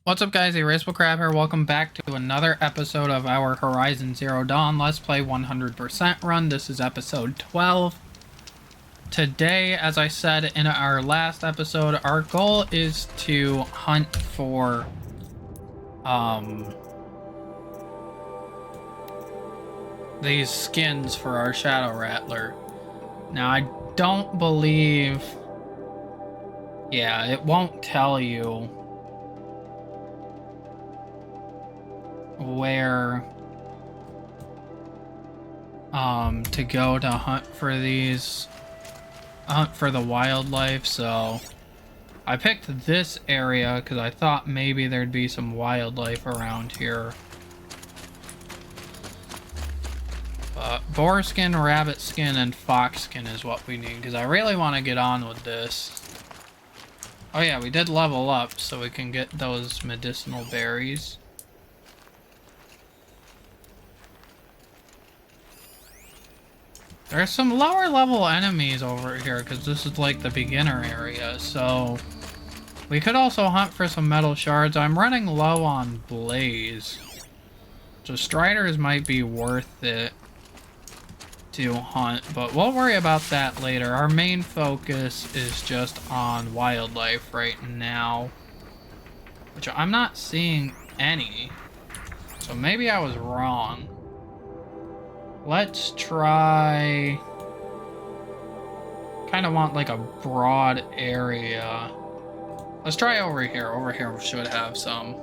What's up guys, Erasable Crab here, welcome back to another episode of our Horizon Zero Dawn Let's Play 100% run. This is episode 12. Today, as I said in our last episode, our goal is to hunt for, these skins for our Shadow Rattler. Now, I don't believe, it won't tell you where to go to hunt for these, hunt for the wildlife, so I picked this area because I thought maybe there'd be some wildlife around here. But boar skin, rabbit skin, and fox skin is what we need because I really want to get on with this. Oh yeah, we did level up so we can get those medicinal berries. There's some lower level enemies over here because this is like the beginner area, so we could also hunt for some metal shards. I'm running low on blaze, so striders might be worth it to hunt, but we'll worry about that later. Our main focus is just on wildlife right now, which I'm not seeing any, so maybe I was wrong. Let's try... kind of want like a broad area. Let's try over here. Over here we should have some,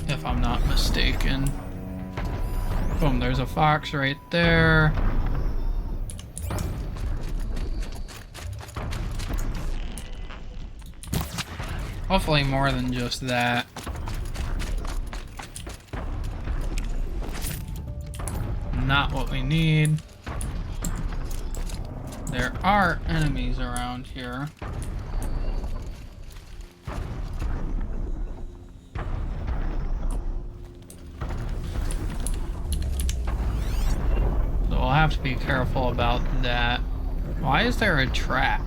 if I'm not mistaken. Boom, there's a fox right there. Hopefully more than just that. Not what we need. There are enemies around here. So we'll have to be careful about that. Why is there a track?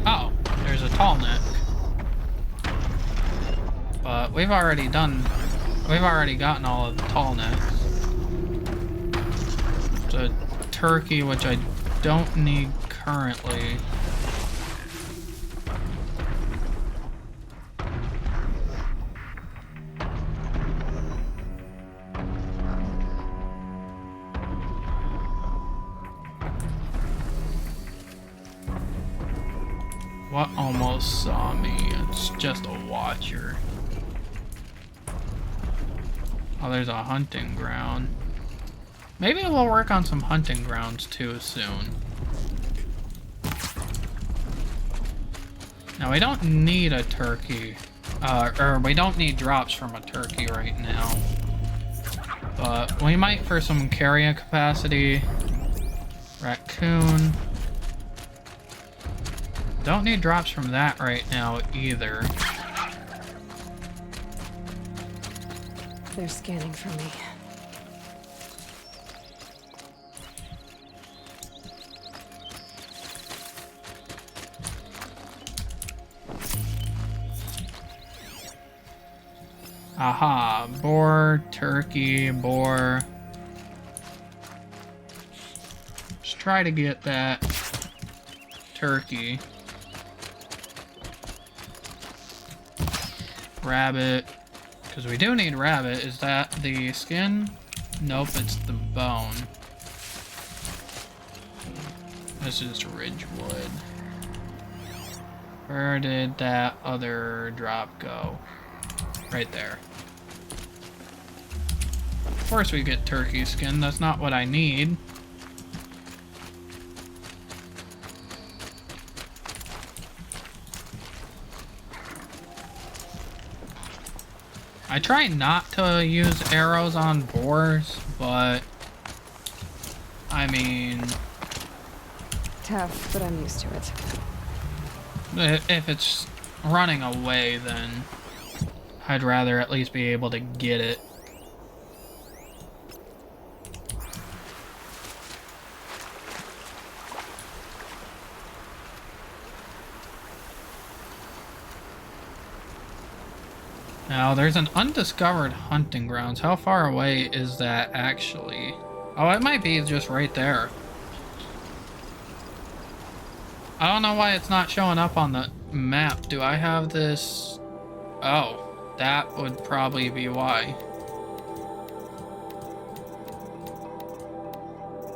Oh, there's a tall neck. But we've already gotten all of the tall necks. It's a turkey, which I don't need currently. What almost saw me? It's just a watcher. Oh, there's a hunting ground. Maybe we'll work on some hunting grounds too soon. Now, we don't need a turkey. Or we don't need drops from a turkey right now. But we might for some carrying capacity. Raccoon. Don't need drops from that right now either. They're scanning for me. Aha, boar, turkey, boar. Let's try to get that turkey. Rabbit. Because we do need rabbit. Is that the skin? Nope, it's the bone. This is Ridgewood. Where did that other drop go? Right there. Of course we get turkey skin. That's not what I need. I try not to use arrows on boars, but I mean, Tough, but I'm used to it. if it's running away, then I'd rather at least be able to get it. Now, there's an undiscovered hunting grounds. How far away is that actually? Oh, it might be just right there. I don't know why it's not showing up on the map. Do I have this? Oh, that would probably be why.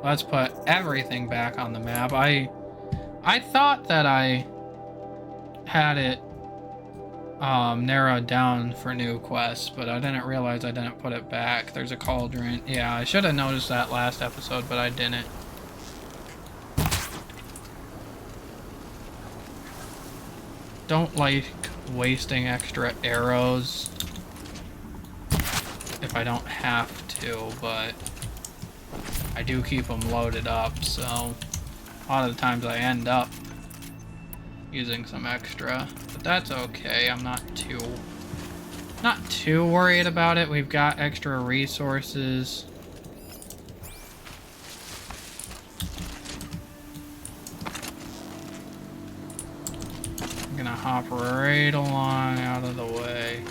Let's put everything back on the map. I thought that I had it narrowed down for new quests, but I didn't realize I didn't put it back. There's a cauldron. Yeah, I should have noticed that last episode, but I didn't. Don't like wasting extra arrows if I don't have to, but I do keep them loaded up, so a lot of the times I end up using some extra, but that's okay. I'm not too worried about it. We've got extra resources. I'm gonna hop right along out of the way.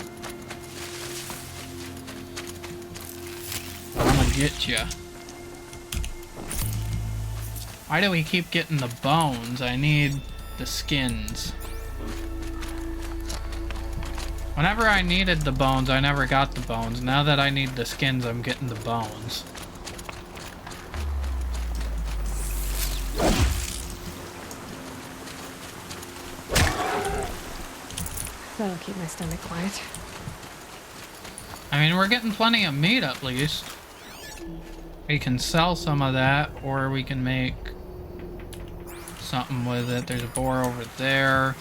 But I'm gonna get you. Why do we keep getting the bones? I need the skins. Whenever I needed the bones, I never got the bones. Now that I need the skins, I'm getting the bones. That'll keep my stomach quiet. I mean, we're getting plenty of meat at least. We can sell some of that, or we can make something with it. There's a boar over there.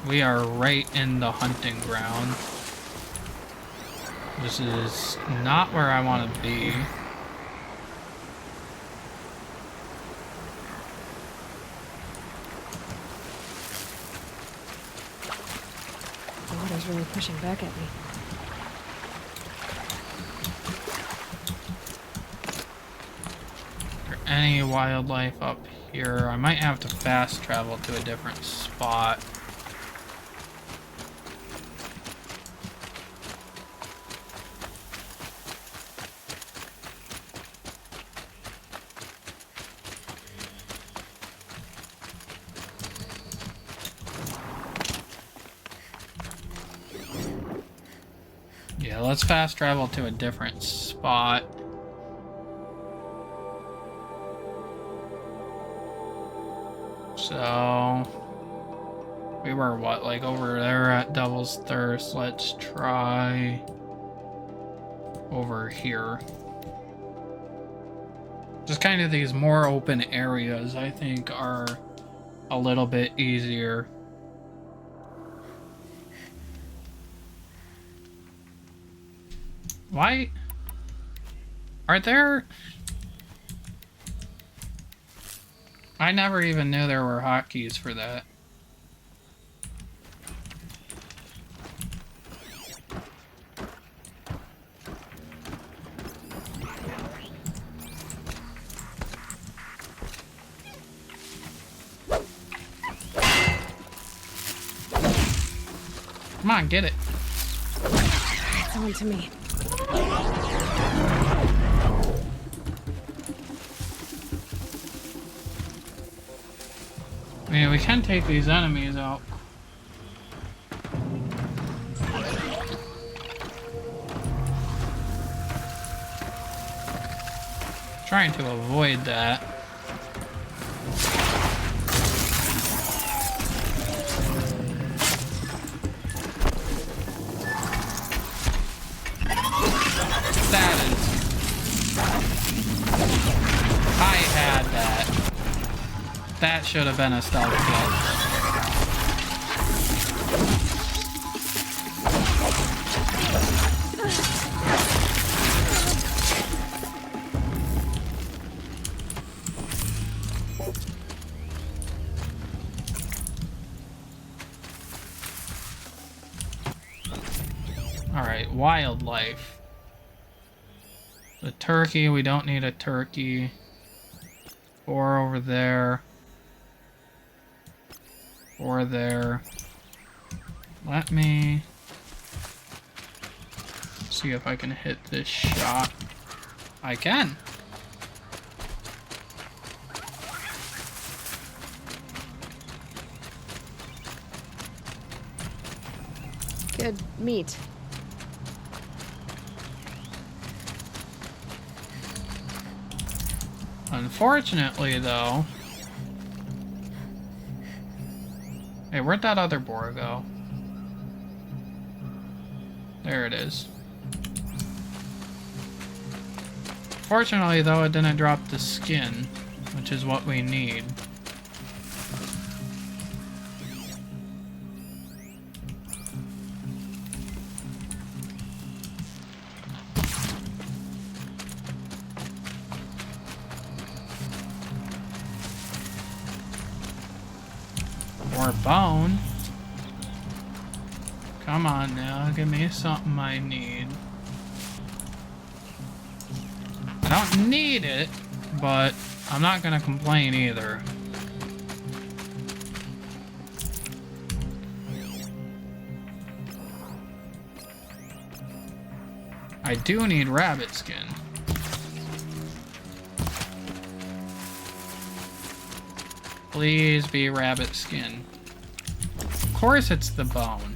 We are right in the hunting ground. This is not where I want to be. The water's really pushing back at me. Any wildlife up here? I might have to fast travel to a different spot. Yeah, let's fast travel to a different spot. So, we were what, like over there at Devil's Thirst. Let's try over here. Just kind of these more open areas, I think, are a little bit easier. Why are there... I never even knew there were hotkeys for that. Come on, get it. It's on to me. I mean, we can take these enemies out. Trying to avoid that. That is... I had that. That should have been a stealth kill. Alright, wildlife. The turkey, we don't need a turkey. Or over there. Or there. Let me see if I can hit this shot. I can. Good meat. Unfortunately, though... Hey, where'd that other boar go? There it is. Fortunately, though, it didn't drop the skin, which is what we need. Or bone. Come on now, give me something I need. I don't need it, but I'm not gonna complain either. I do need rabbit skin. Please be rabbit skin. Of course it's the bone.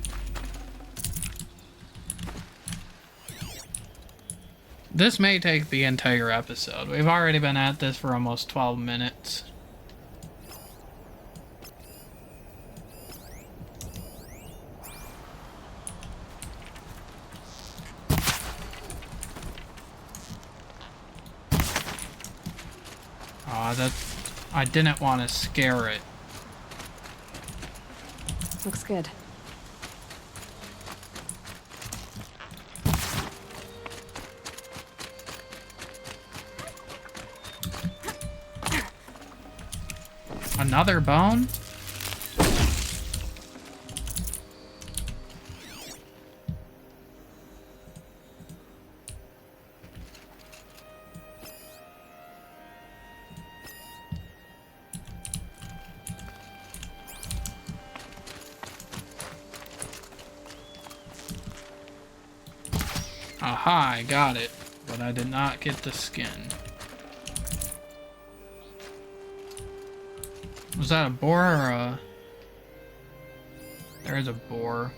This may take the entire episode. We've already been at this for almost 12 minutes. I didn't want to scare it. Looks good. Another bone? Aha, I got it, but I did not get the skin. Was that a boar or a... There's a boar.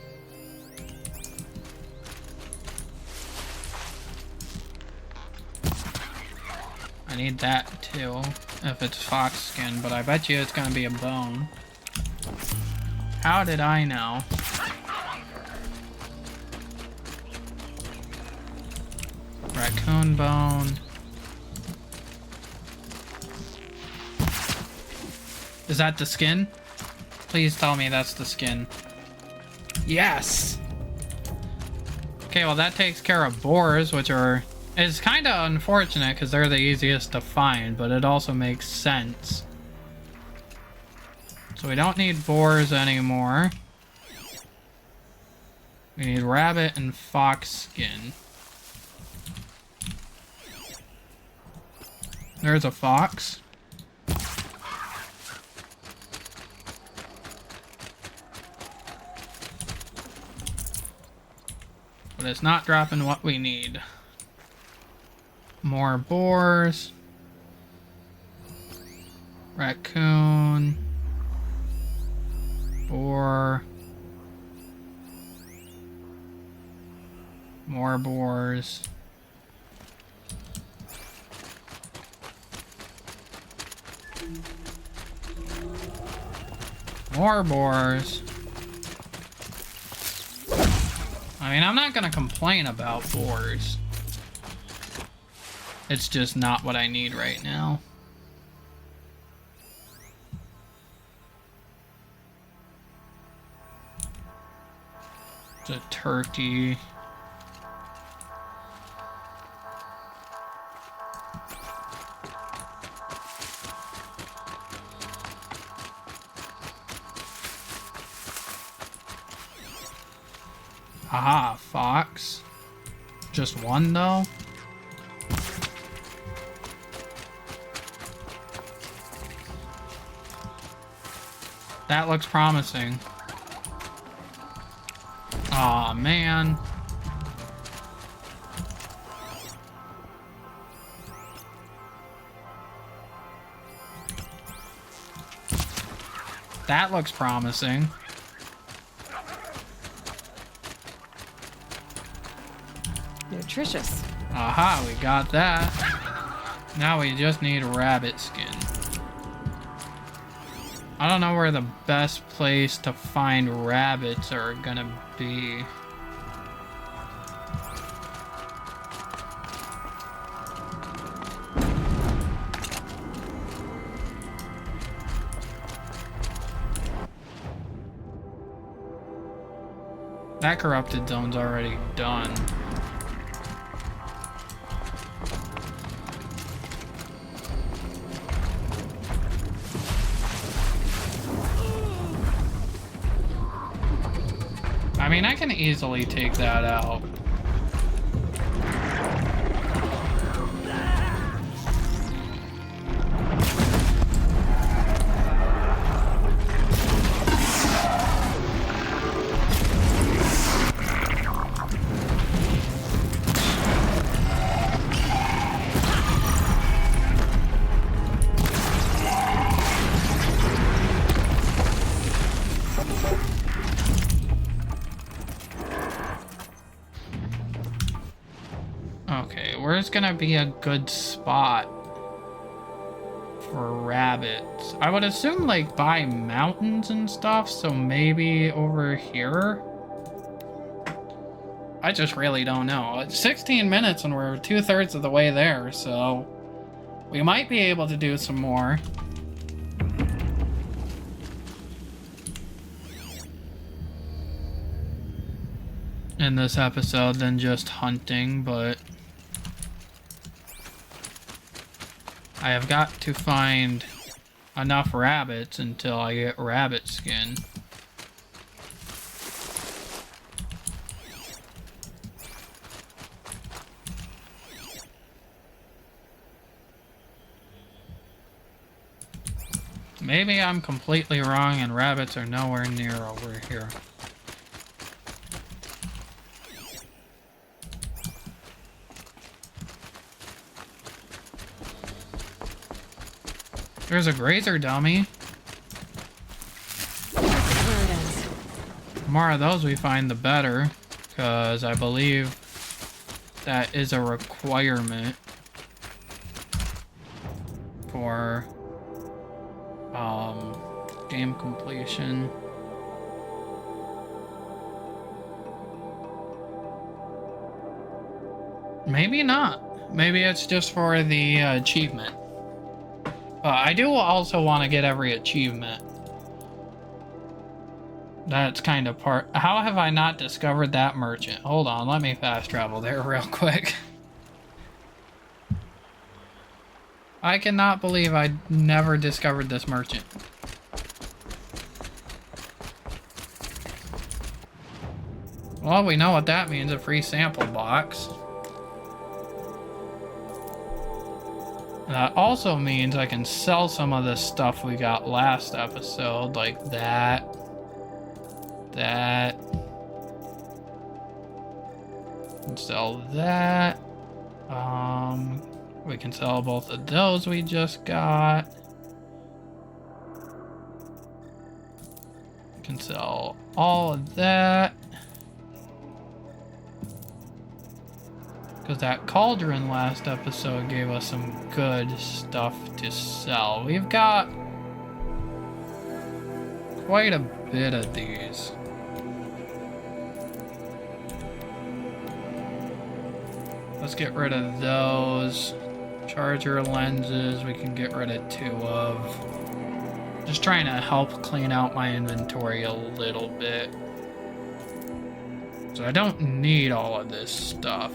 I need that too, if it's fox skin, but I bet you it's gonna be a bone. How did I know? Raccoon bone. Is that the skin? Please tell me that's the skin. Yes! Okay, well that takes care of boars, which are... It's kind of unfortunate because they're the easiest to find, but it also makes sense. So we don't need boars anymore. We need rabbit and fox skin. There's a fox. But it's not dropping what we need. More boars. Raccoon. Boar. More boars. More boars. I mean, I'm not gonna complain about boars. It's just not what I need right now. It's a turkey. Aha, fox. Just one, though? That looks promising. Aw, man. That looks promising. Nutritious. Aha, we got that. Now we just need rabbit skin. I don't know where the best place to find rabbits are gonna be. That corrupted zone's already done. I mean, I can easily take that out. Okay, where's gonna be a good spot for rabbits? I would assume like by mountains and stuff, so maybe over here? I just really don't know. It's 16 minutes and we're 2/3 of the way there, so we might be able to do some more. In this episode than just hunting, but I have got to find enough rabbits until I get rabbit skin. Maybe I'm completely wrong and rabbits are nowhere near over here. There's a grazer dummy. The more of those we find, the better. Because I believe that is a requirement for game completion. Maybe not. Maybe it's just for the achievement. I do also want to get every achievement. That's kind of part... How have I not discovered that merchant? Hold on, let me fast travel there real quick. I cannot believe I never discovered this merchant. Well, we know what that means, a free sample box. That also means I can sell some of the stuff we got last episode, like that. And sell that. We can sell both of those we just got. We can sell all of that. Because that cauldron last episode gave us some good stuff to sell. We've got quite a bit of these. Let's get rid of those. Charger lenses we can get rid of 2 of. Just trying to help clean out my inventory a little bit. So I don't need all of this stuff.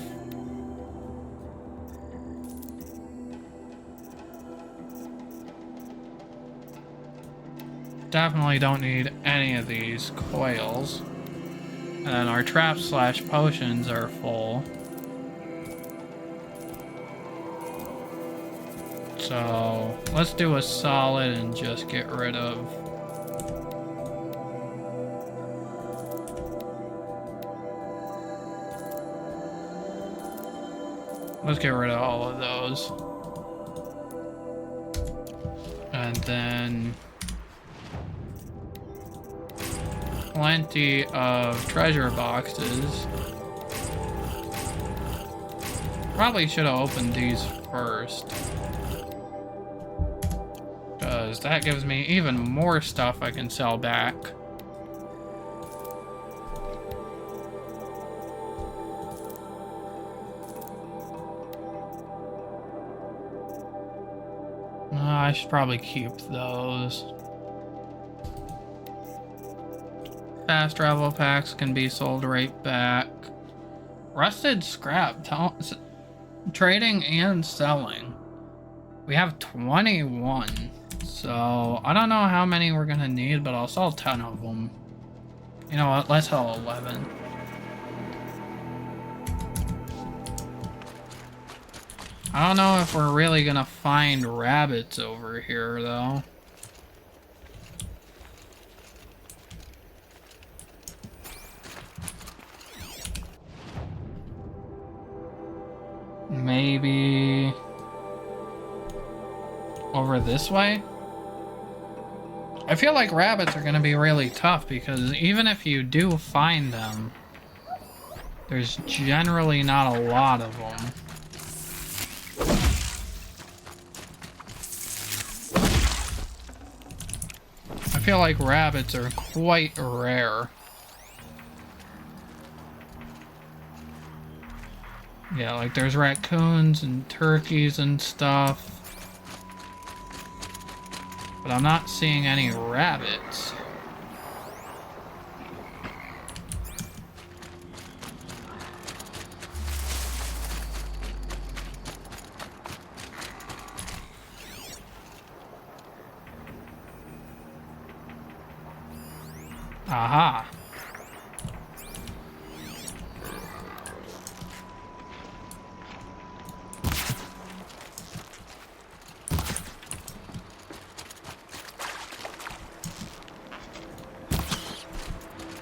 Definitely don't need any of these coils. And then our traps / potions are full. So let's do a solid and just get rid of Let's get rid of all of those. And then plenty of treasure boxes. Probably should have opened these first, because that gives me even more stuff I can sell back. I should probably keep those. Fast travel packs can be sold right back. Rusted scrap, trading and selling. We have 21. So I don't know how many we're gonna need, but I'll sell 10 of them. You know what? Let's sell 11. I don't know if we're really gonna find rabbits over here, though. Maybe over this way? I feel like rabbits are gonna be really tough because even if you do find them, there's generally not a lot of them. I feel like rabbits are quite rare. Yeah, like there's raccoons and turkeys and stuff. But I'm not seeing any rabbits. Aha.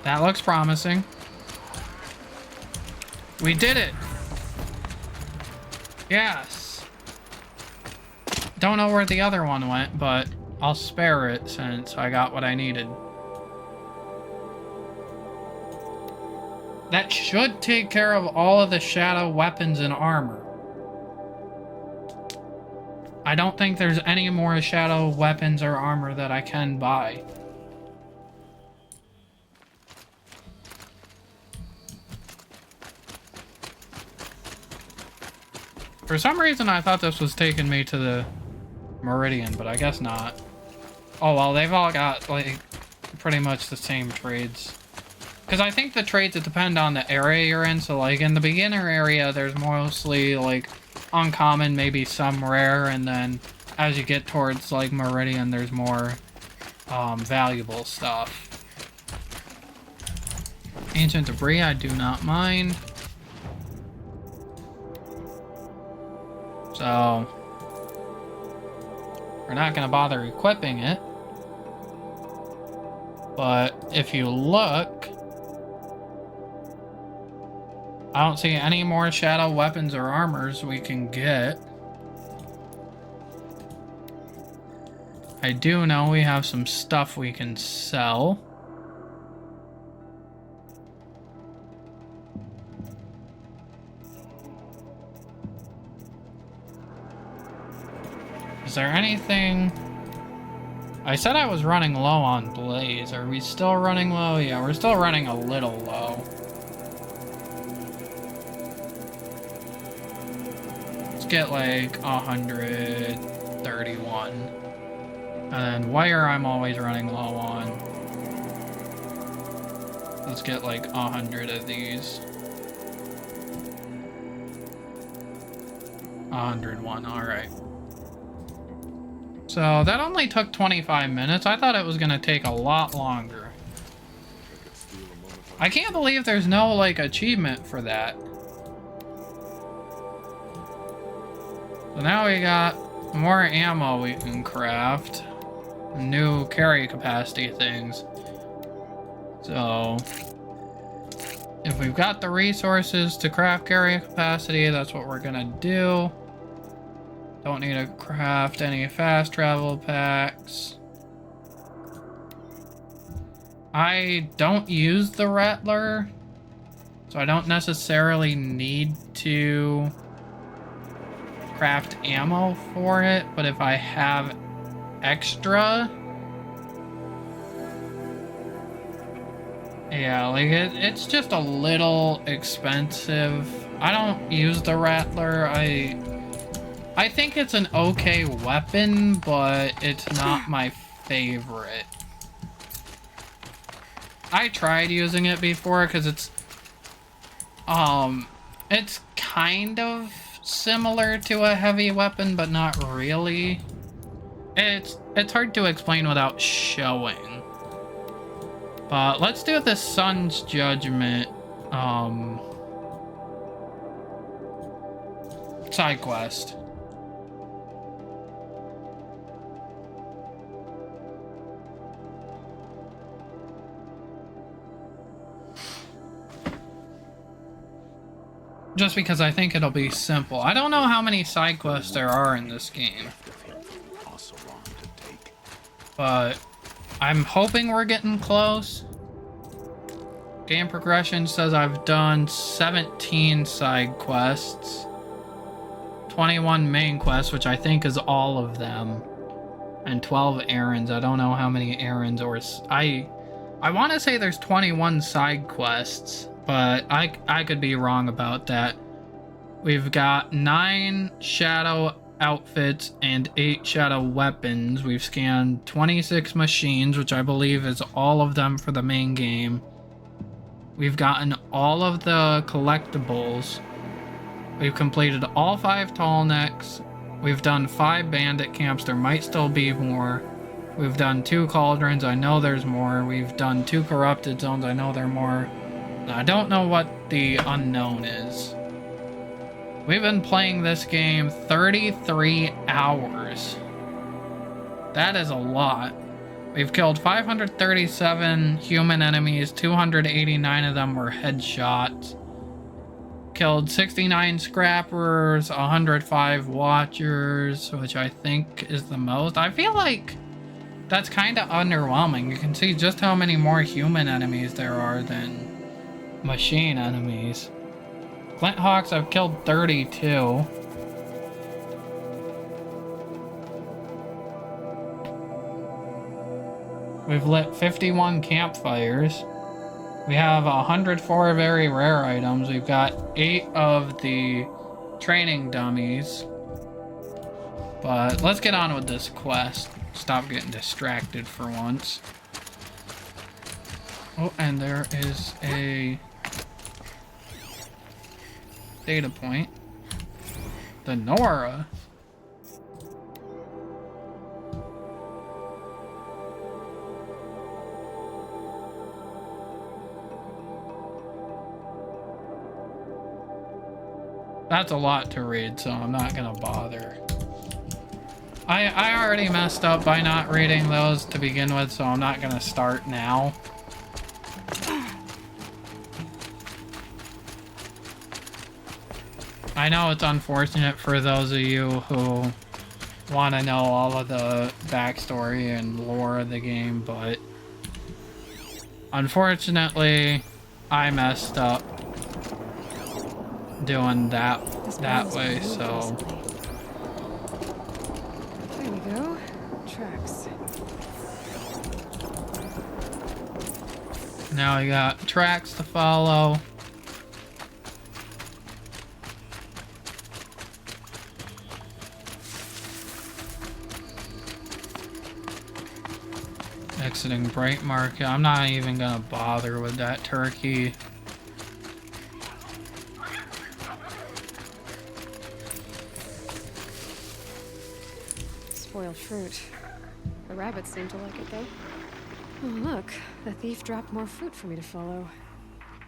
That looks promising. We did it! Yes! Don't know where the other one went, but I'll spare it since I got what I needed. That should take care of all of the shadow weapons and armor. I don't think there's any more shadow weapons or armor that I can buy. For some reason, I thought this was taking me to the Meridian, but I guess not. Oh, well, they've all got, like, pretty much the same trades. Because I think the trades depend on the area you're in. So, like, in the beginner area, there's mostly, like, uncommon, maybe some rare. And then as you get towards, like, Meridian, there's more valuable stuff. Ancient debris, I do not mind. So, we're not going to bother equipping it. But if you look, I don't see any more shadow weapons or armors we can get. I do know we have some stuff we can sell. Is there anything? I said I was running low on blaze. Are we still running low? Yeah, we're still running a little low. Let's get like 131. And then wire I'm always running low on. Let's get like 100 of these. 101, alright. So that only took 25 minutes. I thought it was gonna take a lot longer. I can't believe there's no, like, achievement for that. So now we got more ammo we can craft. New carry capacity things. So if we've got the resources to craft carry capacity, that's what we're gonna do. Don't need to craft any fast travel packs. I don't use the Rattler, so I don't necessarily need to craft ammo for it, but if I have extra, yeah, like it's just a little expensive. I don't use the Rattler. I think it's an okay weapon, but it's not my favorite. I tried using it before because it's kind of similar to a heavy weapon, but not really. It's hard to explain without showing. But let's do the Sun's Judgment side quest. Just because I think it'll be simple. I don't know how many side quests there are in this game, but I'm hoping we're getting close. Game progression says I've done 17 side quests, 21 main quests, which I think is all of them, and 12 errands. I don't know how many errands, or I want to say there's 21 side quests, but I could be wrong about that. We've got 9 shadow outfits and 8 shadow weapons. We've scanned 26 machines, which I believe is all of them for the main game. We've gotten all of the collectibles. We've completed all 5 tall necks. We've done 5 bandit camps. There might still be more. We've done 2 cauldrons. I know there's more. We've done 2 corrupted zones. I know there are more. I don't know what the unknown is. We've been playing this game 33 hours. That is a lot. We've killed 537 human enemies. 289 of them were headshots. Killed 69 scrappers, 105 watchers, which I think is the most. I feel like that's kind of underwhelming. You can see just how many more human enemies there are than machine enemies. Flint Hawks, I've killed 32. We've lit 51 campfires. We have 104 very rare items. We've got 8 of the training dummies. But let's get on with this quest. Stop getting distracted for once. Oh, and there is a data point. The Nora. That's a lot to read, so I'm not gonna bother. I already messed up by not reading those to begin with, so I'm not gonna start now. I know it's unfortunate for those of you who want to know all of the backstory and lore of the game, but unfortunately, I messed up doing that way, so. There we go. Tracks. Now we got tracks to follow. Exiting Bright Market. I'm not even gonna bother with that turkey. Spoiled fruit. The rabbits seem to like it, though. Oh, look. The thief dropped more fruit for me to follow.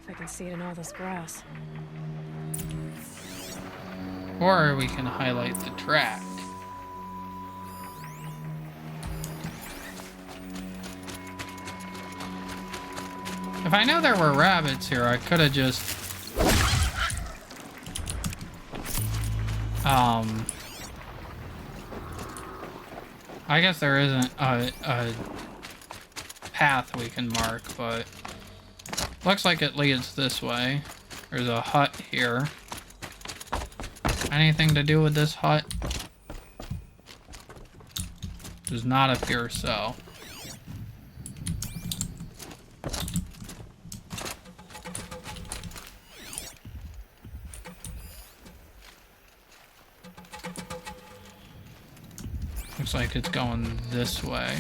If I can see it in all this grass. Or we can highlight the track. If I knew there were rabbits here, I could have just... I guess there isn't a path we can mark, but... Looks like it leads this way. There's a hut here. Anything to do with this hut? Does not appear so. Looks like it's going this way.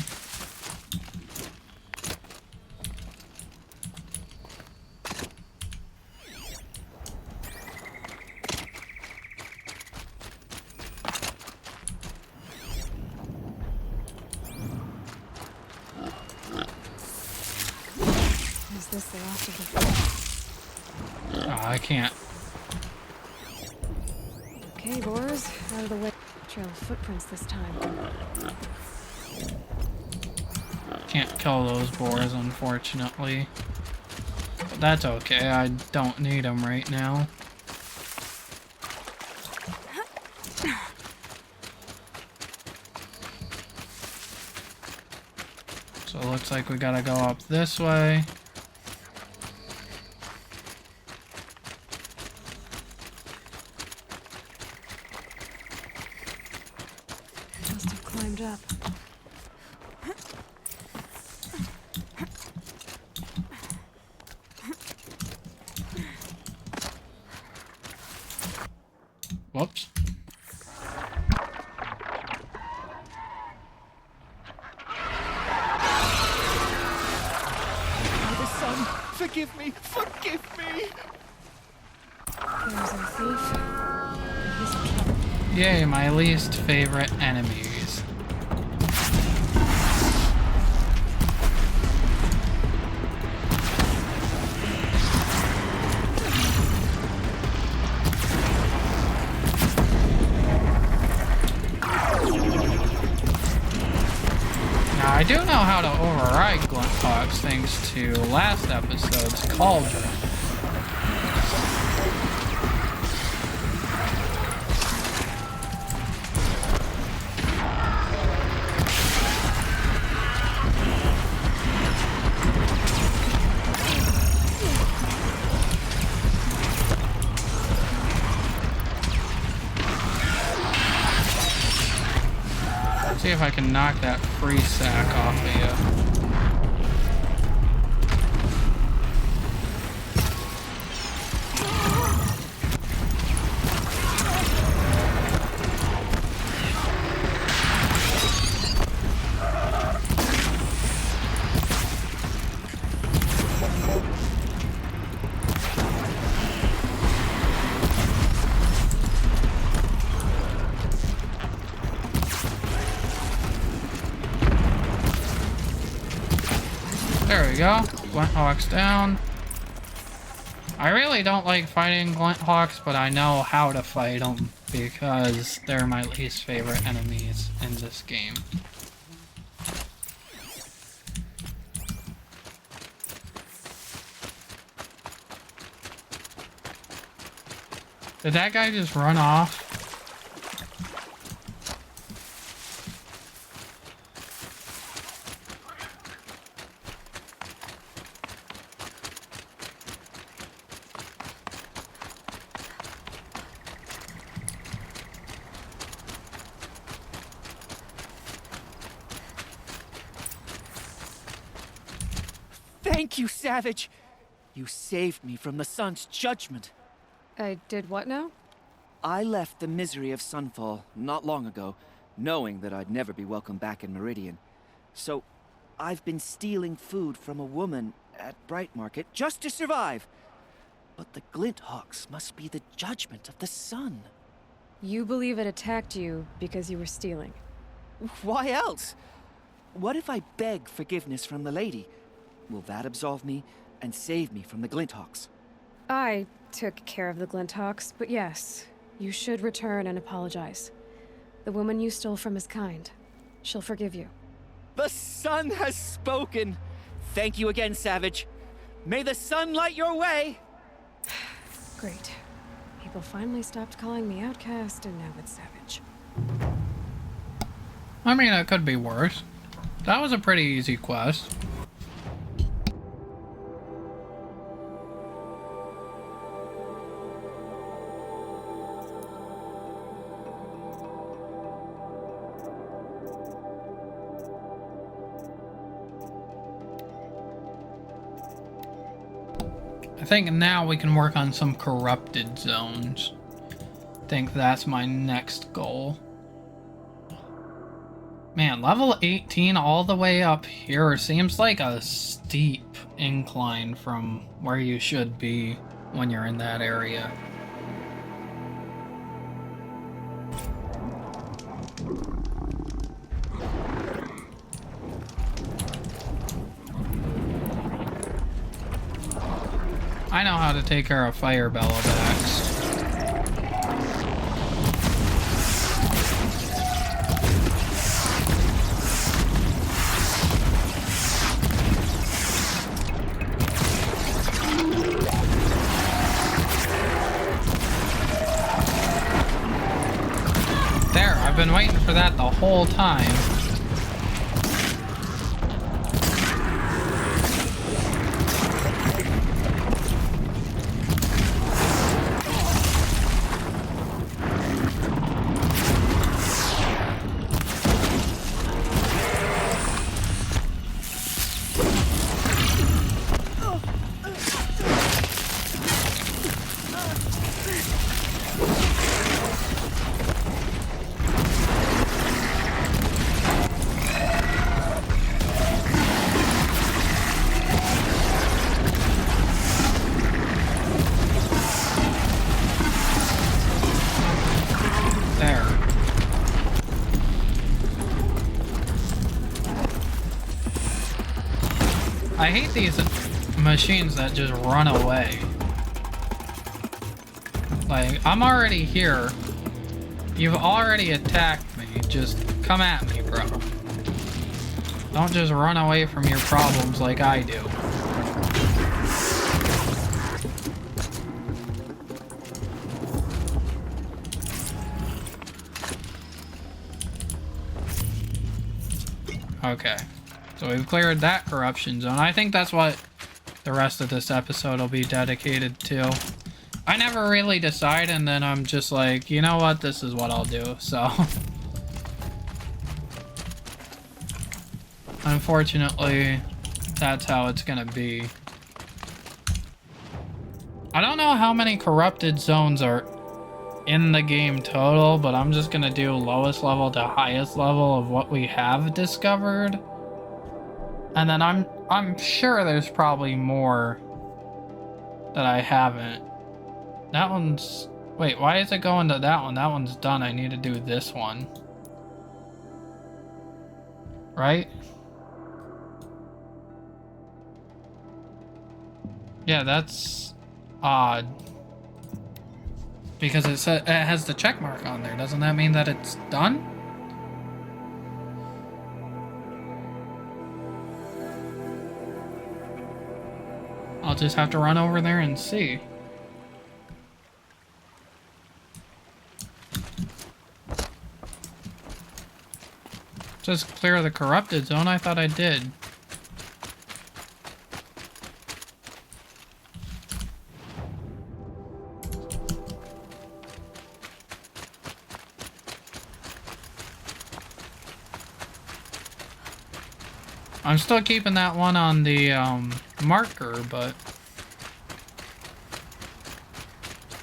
Is this the last of the food? Oh, I can't. Okay, boars, out of the way. Trail of footprints this time. Can't kill those boars, unfortunately. But that's okay, I don't need them right now. So it looks like we gotta go up this way. Must have climbed up. Whoops. Father, son, forgive me, forgive me! There's our thief. And he's in trouble. Yay, my least favorite enemies. Now, I do know how to override Glint Hawks thanks to last episode's cauldron. See if I can knock that free sack off of you. There we go. Glint Hawks down. I really don't like fighting Glint Hawks, but I know how to fight them because they're my least favorite enemies in this game. Did that guy just run off? Thank you, Savage! You saved me from the sun's judgment. I did what now? I left the misery of Sunfall not long ago, knowing that I'd never be welcome back in Meridian. So, I've been stealing food from a woman at Bright Market just to survive. But the Glint Hawks must be the judgment of the sun. You believe it attacked you because you were stealing. Why else? What if I beg forgiveness from the lady? Will that absolve me and save me from the Glint Hawks? I took care of the Glint Hawks, but yes, you should return and apologize. The woman you stole from is kind. She'll forgive you. The sun has spoken! Thank you again, Savage. May the sun light your way! Great. People finally stopped calling me outcast, and now it's savage. I mean, it could be worse. That was a pretty easy quest. I think now we can work on some corrupted zones. I think that's my next goal. Man, level 18 all the way up here seems like a steep incline from where you should be when you're in that area. I know how to take care of fire bellowbacks. There, I've been waiting for that the whole time. I hate these machines that just run away. Like, I'm already here. You've already attacked me. Just come at me, bro. Don't just run away from your problems like I do. Okay. So we've cleared that corruption zone. I think that's what the rest of this episode will be dedicated to. I never really decide, and then I'm just like, you know what, this is what I'll do, so. Unfortunately, that's how it's gonna be. I don't know how many corrupted zones are in the game total, but I'm just gonna do lowest level to highest level of what we have discovered. And then I'm sure there's probably more that I haven't. That one's... Wait, why is it going to that one? That one's done. I need to do this one. Right? Yeah, that's odd. Because it has the check mark on there. Doesn't that mean that it's done? I'll just have to run over there and see. Just clear the corrupted zone? I thought I did. I'm still keeping that one on the marker, but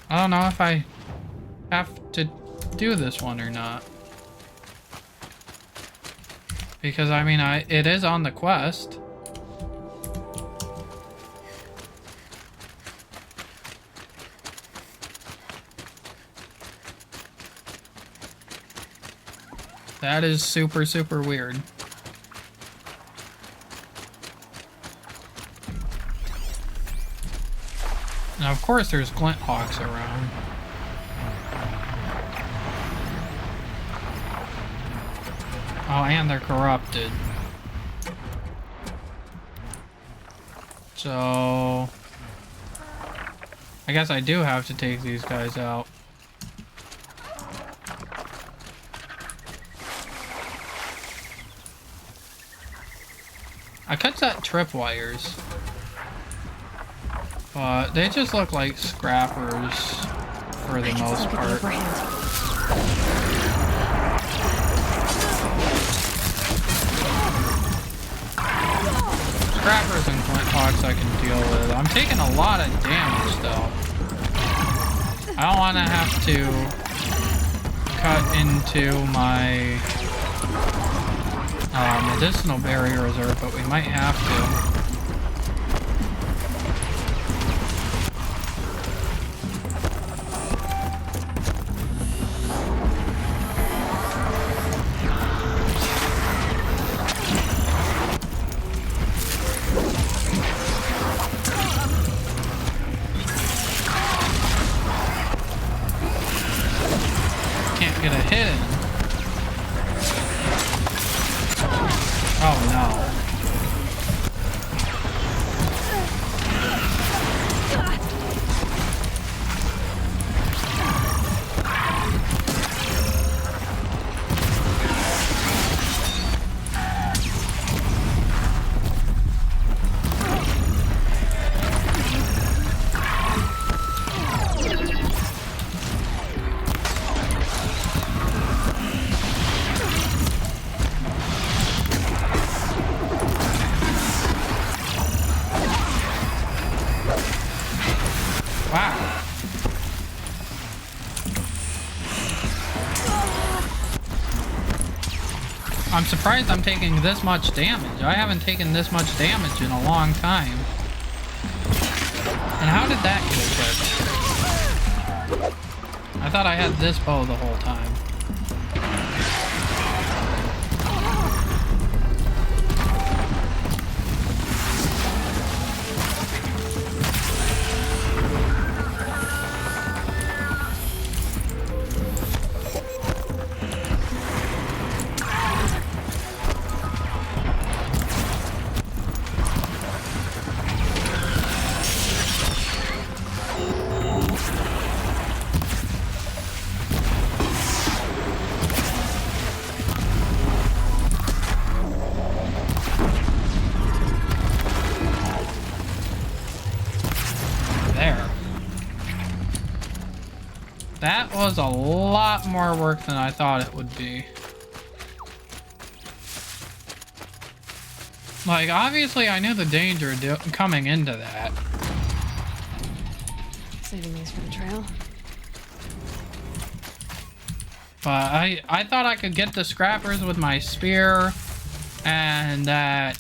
I don't know if I have to do this one or not. Because I mean, it is on the quest. That is super, super weird. Now, of course, there's glint hawks around. Oh, and they're corrupted. So I guess I do have to take these guys out. I could set tripwires, but they just look like scrappers for the most part. Scrappers and flintlocks I can deal with. I'm taking a lot of damage though. I don't want to have to cut into my medicinal berry reserve, but we might have to. Can't get a hit in. Oh no. Wow. I'm surprised I'm taking this much damage. I haven't taken this much damage in a long time. And how did that get equipped? I thought I had this bow the whole time. That was a lot more work than I thought it would be. Like, obviously I knew the danger coming into that. Saving these for the trail. But I thought I could get the scrappers with my spear, and that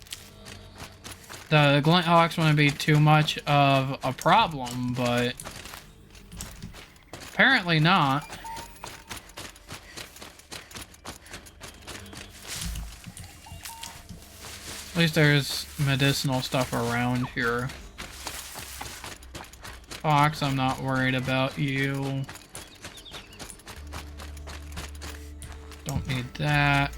the glint hawks wouldn't be too much of a problem, but apparently not. At least there's medicinal stuff around here. Fox, I'm not worried about you. Don't need that.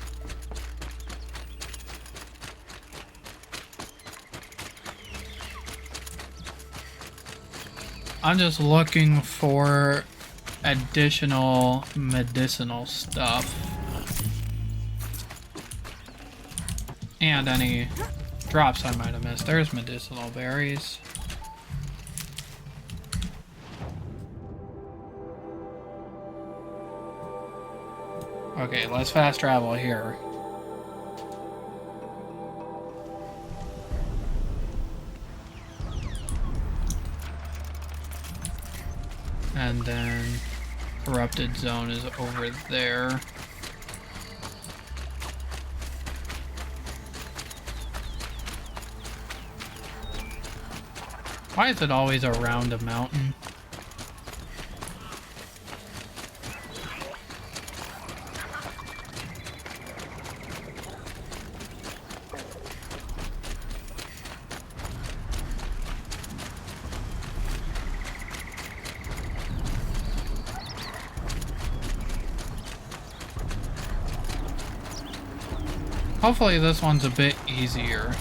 I'm just looking for additional medicinal stuff. And any drops I might have missed. There's medicinal berries. Okay, let's fast travel here. And then corrupted zone is over there. Why is it always around a mountain? Hopefully this one's a bit easier.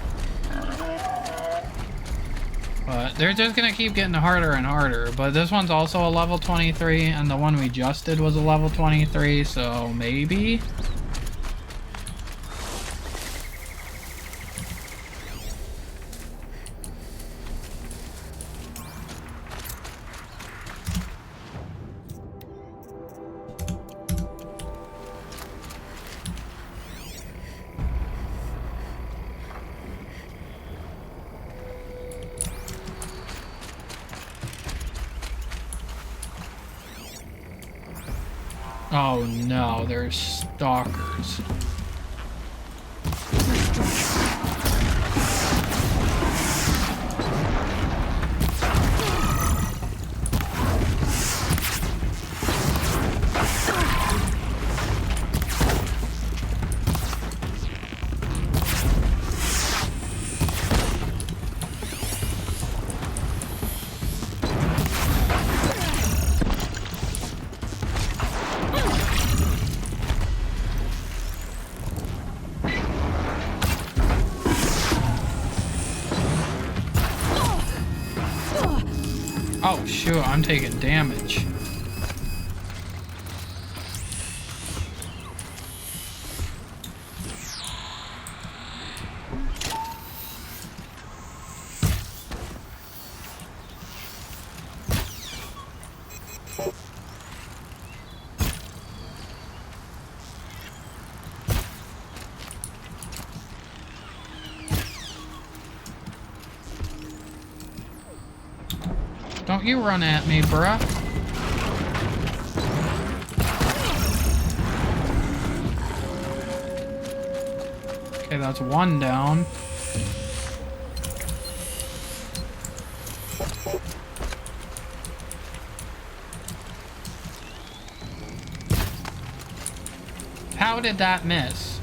But they're just gonna keep getting harder and harder. But this one's also a level 23, and the one we just did was a level 23, so maybe? Oh no, there's stalkers. Oh shoot, I'm taking damage. Don't you run at me, bruh. Okay, that's one down. How did that miss?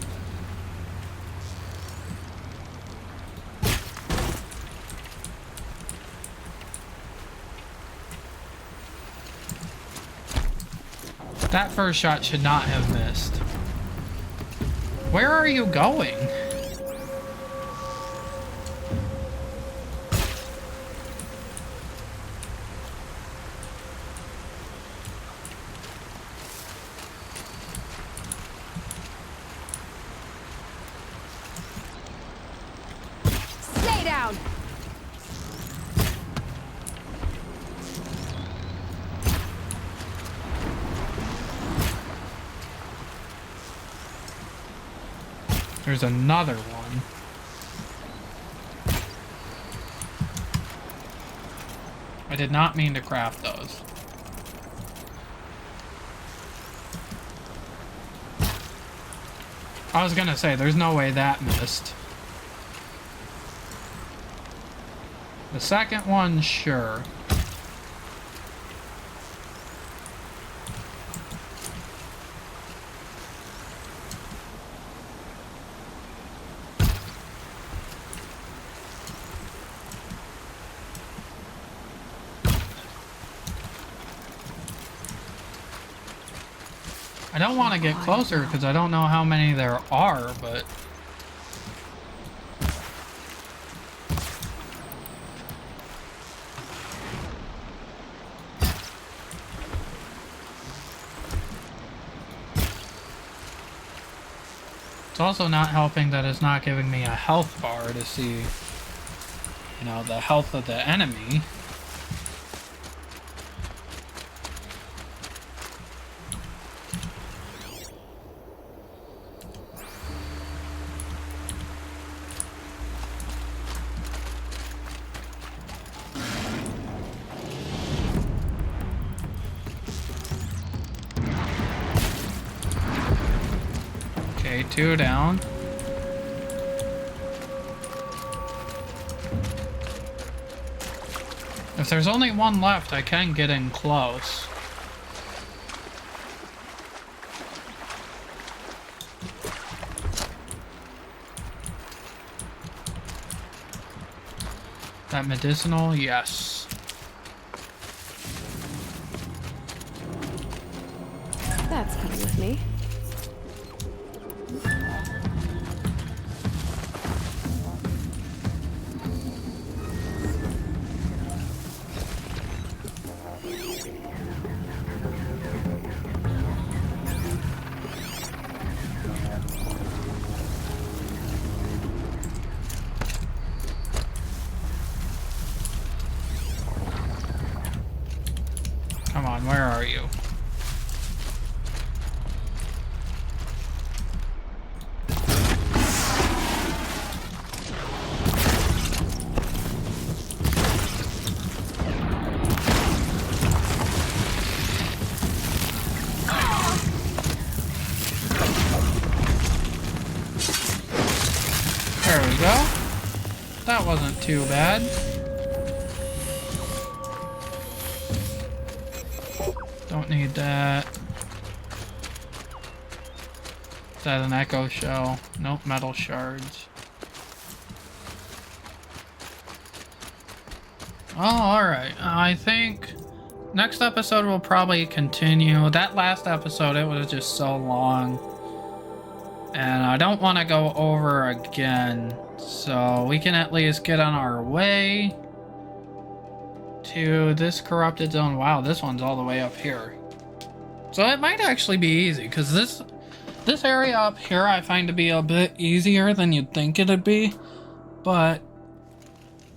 That first shot should not have missed. Where are you going? Stay down! There's another one. I did not mean to craft those. I was gonna say, there's no way that missed. The second one, sure. I don't want to get closer because I don't know how many there are, but... It's also not helping that it's not giving me a health bar to see, you know, the health of the enemy. Okay, 2 down. If there's only one left, I can get in close. That medicinal? Yes. That's coming with me. on, where are you? There we go. That wasn't too bad. Don't need that. Is that an echo shell? Nope, metal shards. Oh, alright. I think next episode will probably continue. That last episode, it was just so long. And I don't want to go over again. So we can at least get on our way to this corrupted zone. Wow, this one's all the way up here. So it might actually be easy, because this area up here I find to be a bit easier than you'd think it'd be. But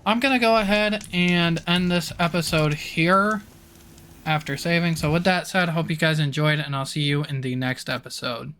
I'm gonna go ahead and end this episode here after saving. So with that said, I hope you guys enjoyed, and I'll see you in the next episode.